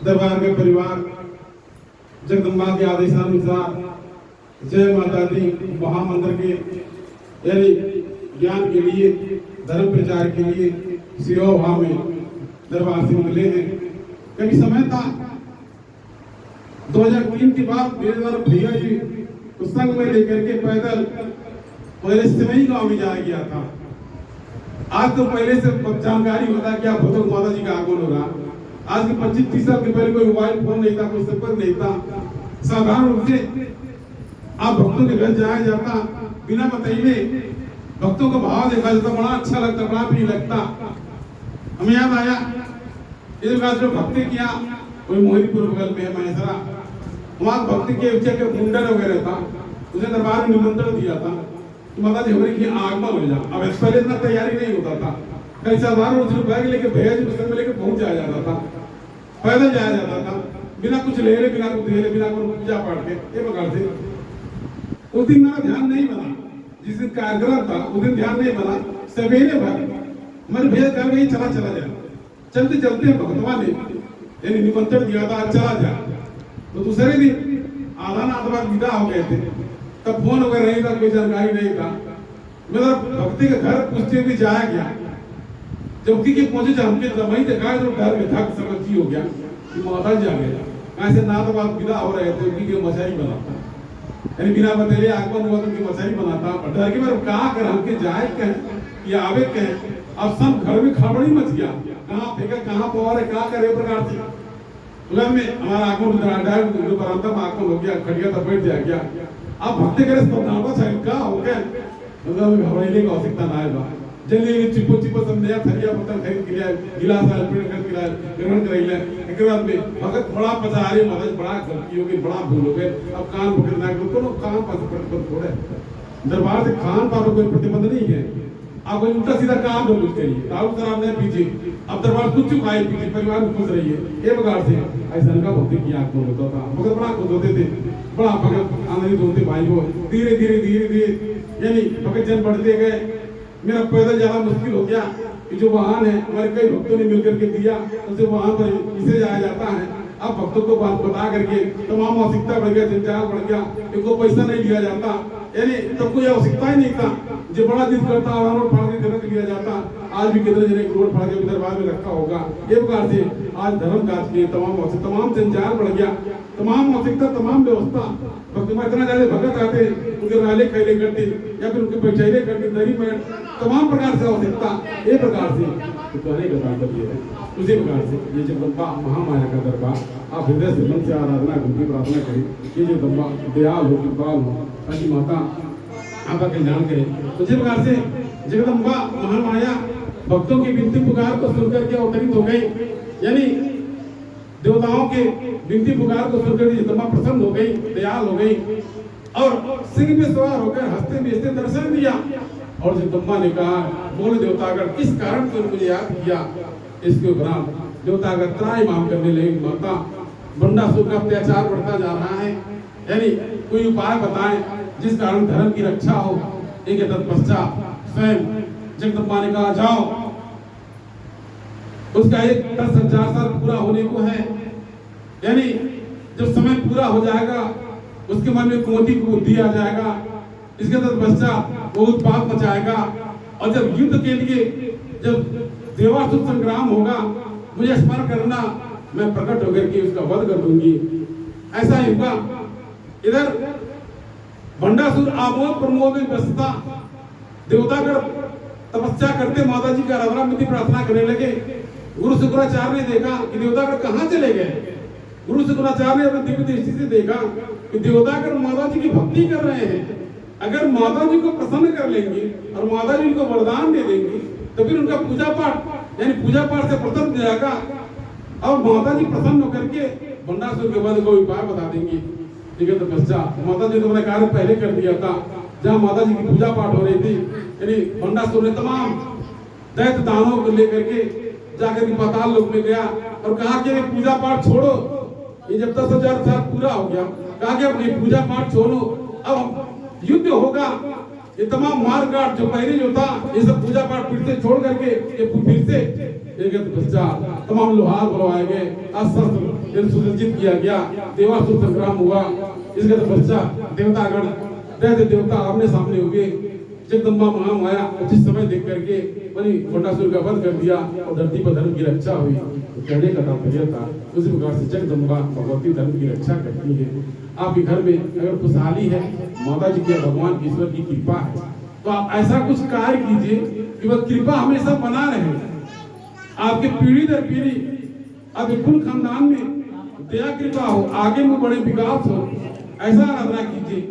दरबार के परिवार जगदम्बा के आदेशानुसार जय माता दी महामंत्र के यानी ज्ञान के लिए धर्म प्रचार के लिए सिरोहा में दरबार से निकले हैं। कभी समय था 2003 के बाद मेरे द्वारा भैया जी को संग में लेकर के पैदल पहले सिवई गांव में जाया गया था। आज तो पहले से जानकारी होता है क्या भगवत माता जी का आगमन हो रहा, आज के 25-30 साल के पहले कोई मोबाइल फोन नहीं था, कोई संपर्क नहीं था। साधारण रूप से आप भक्तों के घर जाया जाता, बिना बताइए भक्तों का भाव देखा जाता, बड़ा अच्छा लगता, बड़ा प्रिय लगता। हमें याद आया इस बात जो भक्ति किया, कोई मोहितपुर बगल में है महेसरा, वहाँ भक्ति के उच्च के मुंडन वगैरह था, उसे दरबार में निमंत्रण दिया था कि माता जी हमारे की आगमन हो जा। अब पहले इतना तैयारी नहीं होता था, कई साधारण रूप से बैग लेके भैया जी में लेके पहुंच जाया जाता था, पैदल जाया जाता था, बिना कुछ ले ले, बिना कुछ ले, बिना कोई पूजा पाठ के। ये प्रकार से उस दिन मेरा ध्यान नहीं बना, जिस दिन कार्यक्रम था उस दिन ध्यान नहीं बना। सवेरे भर मैंने भैया कर गई चला जाए, चलते चलते भगतवा ने यानी निमंत्रण दिया था चला जा। तो दूसरे दिन आधा ना आधा विदा हो गए थे, तब फोन वगैरह नहीं था, कोई जानकारी नहीं था। मेरा भक्ति के घर पूछते हुए जाया गया, जब के पहुंचे हमके वहीं देखा तो डर में धक समझी हो गया कि माता जी आ गया। ऐसे ना तो बात विदा हो रहे थे, उनकी मछली बनाता यानी बिना बतेले आगमन हुआ तो उनकी मछली बनाता। डर के मेरे कहा कर हमके जाए कहें या आवे कहें। अब सब घर में खड़बड़ी मच गया, कहाँ फेंका, कहाँ पवार है, कहाँ करे प्रकार से। तुला में हमारा आगमन बरामदा में आगमन हो गया, खड़िया तो बैठ जा गया। अब भक्ति करे स्पर्धा साइड का हो गया, मतलब घबराने की आवश्यकता ना है। जल्दी चिपो सब नया थरिया पत्थर खरीद के लिया, गिलास पेड़ खरीद के ग्रहण कर लिया। एक बाद में भगत बड़ा पचारे मदद बड़ा गलती हो गई, बड़ा भूल हो गए। अब कान पकड़ना को कान पर थोड़े दरबार से खान पान कोई प्रतिबंध नहीं है। आप कोई उल्टा सीधा काम जरूर करिए, दारू शराब नहीं पीजिए, अब दरबार कुछ चुकाए पीजिए, परिवार में खुश रहिए। ये प्रकार से ऐसा का भक्ति की आंख में होता था। भगत बड़ा खुश होते थे, बड़ा भगत आनंदित होते भाई को। धीरे धीरे यानी भगत जन बढ़ते गए। मेरा पैदल जाना मुश्किल हो गया कि जो वाहन है हमारे कई भक्तों ने मिलकर के दिया, उसे वहां पर इसे जाया जाता है। अब भक्तों को बात बता करके तमाम आवश्यकता बढ़ गया, जंजाल बढ़ गया, इनको पैसा नहीं दिया जाता, यानी तब कोई आवश्यकता ही नहीं था। जो बड़ा जिद करता रोड फाड़ के जन्नत लिया जाता, आज भी कितने जने रोड फाड़ के दरबार में रखा होगा। ये प्रकार से आज धर्म काज के तमाम जंजाल बढ़ गया, तमाम आवश्यकता, तमाम व्यवस्था। भक्ति में इतना ज्यादा भगत आते, उनके राले खैले करते या फिर उनके बैठैले करते, दरी में तमाम प्रकार से आवश्यकता। ये प्रकार से कहने का तात्पर्य है। उसी प्रकार से ये जगदम्बा महामाया का दरबार, आप हृदय से मन से आराधना करके प्रार्थना करें, ये जगदम्बा दयाल हो, कृपाल हो, ताकि माता आपका कल्याण करे। उसी प्रकार से जगदम्बा महामाया भक्तों की विनती पुकार को सुनकर के अवतरित हो गई, यानी देवताओं के विनती पुकार को सुनकर जगदम्बा प्रसन्न हो गई, दयाल हो गई और सिंह पे सवार होकर हंसते बेचते दर्शन दिया। और जगदम्बा ने कहा, बोले देवतागण किस कारण तुमने मुझे याद किया। इसके उपरांत देवतागण त्राहि माम करने लगे, माता बंडासुर का अत्याचार बढ़ता जा रहा है, यानी कोई उपाय बताएं जिस कारण धर्म की रक्षा हो। एक तत्पश्चात स्वयं जगदम्बा ने कहा, जाओ उसका 10,000 साल पूरा होने को है, यानी जब समय पूरा हो जाएगा उसके मन में कुमति को बुद्धि आ जाएगा। इसके तत्पश्चात वो उत्पात मचाएगा और जब युद्ध के लिए जब देवासुर संग्राम होगा, मुझे स्मरण करना, मैं प्रकट होकर के उसका वध कर दूंगी। ऐसा ही हुआ। इधर बंडासुर आमोद प्रमोद में व्यस्तता, देवतागण तपस्या करते माता जी का आराधना विधि प्रार्थना करने लगे। गुरु शुक्राचार्य ने देखा कि देवतागण कहाँ चले गए। गुरु शुक्राचार्य ने अपनी दिव्य दृष्टि से देखा कि देवतागण माता जी की भक्ति कर रहे हैं। अगर माता जी को प्रसन्न कर लेंगे और माता जी उनको वरदान दे देंगे तो फिर उनका पूजा पाठ यानी पूजा पाठ से प्रसन्न हो जाएगा और माता जी प्रसन्न होकर के बंडासुर के वध को उपाय बता देंगे। ठीक है, तो पश्चात माता जी ने अपना कार्य पहले कर दिया था। जहाँ माता जी की पूजा पाठ हो रही थी, यानी बंडासुर ने तमाम दैत्य दानों को लेकर के जाकर के पाताल लोक में गया और कहा कि पूजा पाठ छोड़ो, ये जब 10,000 साल पूरा हो गया, कहा कि अपनी पूजा पाठ छोड़ो, अब युद्ध होगा। ये तमाम मार काट जो पहले जो था, ये सब पूजा पाठ फिर से छोड़ करके ये फिर से तमाम लोहार बुलवाए गए, अस्त्र सुसज्जित किया गया, देवासुर संग्राम हुआ। इसके तपस्या देवतागण दैत्य देवता आमने सामने हुए। जगदम्बा महामाया उचित समय देख करके बंडासुर का वध कर दिया और धरती पर धर्म की रक्षा हुई। तो कहने का तात्पर्य था उसी प्रकार से जगदम्बा भगवती धर्म की रक्षा करती है। आपके घर में अगर खुशहाली है, माता जी के भगवान ईश्वर की कृपा है, तो आप ऐसा कुछ कार्य कीजिए कि वह कृपा हमेशा बना रहे। आपके पीढ़ी दर पीढ़ी अब एक कुल खानदान में दया कृपा हो, आगे में बड़े विकास हो, ऐसा आराधना कीजिए।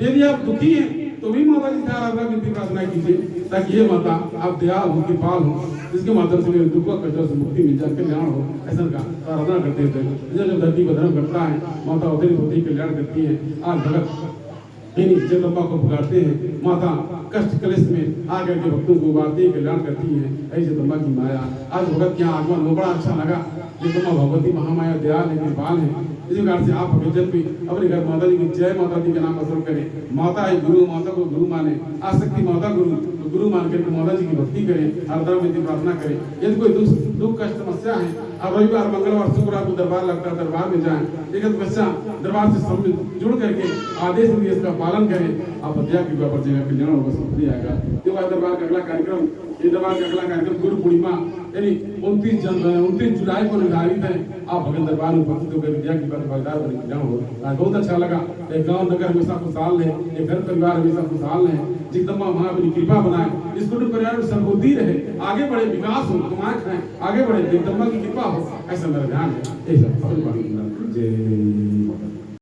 यदि आप दुखी हैं तो भी माता जी से आराधना विनती प्रार्थना कीजिए, ताकि ये माता आप दया हो, कृपाल हो, जिसके माध्यम से मेरे दुख कष्टों से मुक्ति मिल जाए, कल्याण हो, ऐसा का आराधना करते थे। जब धरती पर धर्म करता है, माता उतनी होती कल्याण करती है। आज भगत जगदम्बा को पुकारते हैं, माता कष्ट कलेश में आकर के भक्तों को उबारती है, कल्याण करती है। ऐसी जगदम्बा की माया आज भगत के यहाँ आगमन हो, बड़ा अच्छा लगा। जगदम्बा भगवती महामाया दयाल है, कृपाल है। इस प्रकार से आप जब भी अपने घर माता जी की जय माता दी के नाम असर करें। माता है गुरु, माता को गुरु माने, आसक्ति माता गुरु, तो गुरु मान करके माता जी की भक्ति करें, आराधना विनती प्रार्थना करें। यदि कोई दुख कष्ट समस्या है, अब रविवार मंगलवार शुक्रवार को दरबार लगता है, दरबार में जाएं। एक बच्चा दरबार से जुड़ करके आदेश निर्देश का पालन करें, आप अध्याय की पर जगह कल्याण होगा, समृद्धि आएगा। दरबार का अगला कार्यक्रम, ये दरबार का अगला कार्यक्रम गुरु पूर्णिमा यानी 29 जुलाई को निर्धारित है। आप भगत दरबार में उपस्थित होकर विद्या की भागीदार बने, कल्याण हो। आज बहुत अच्छा लगा। एक गांव नगर हमेशा खुशहाल है, एक घर परिवार हमेशा खुशहाल है। जगदम्बा वहाँ अपनी कृपा बनाए, इस कुटुंब परिवार में समृद्धि रहे, आगे बढ़े, विकास हो, कमाए खाएं, आगे बढ़े, जगदम्बा की कृपा हो, ऐसा मेरा ध्यान है। ऐसा जय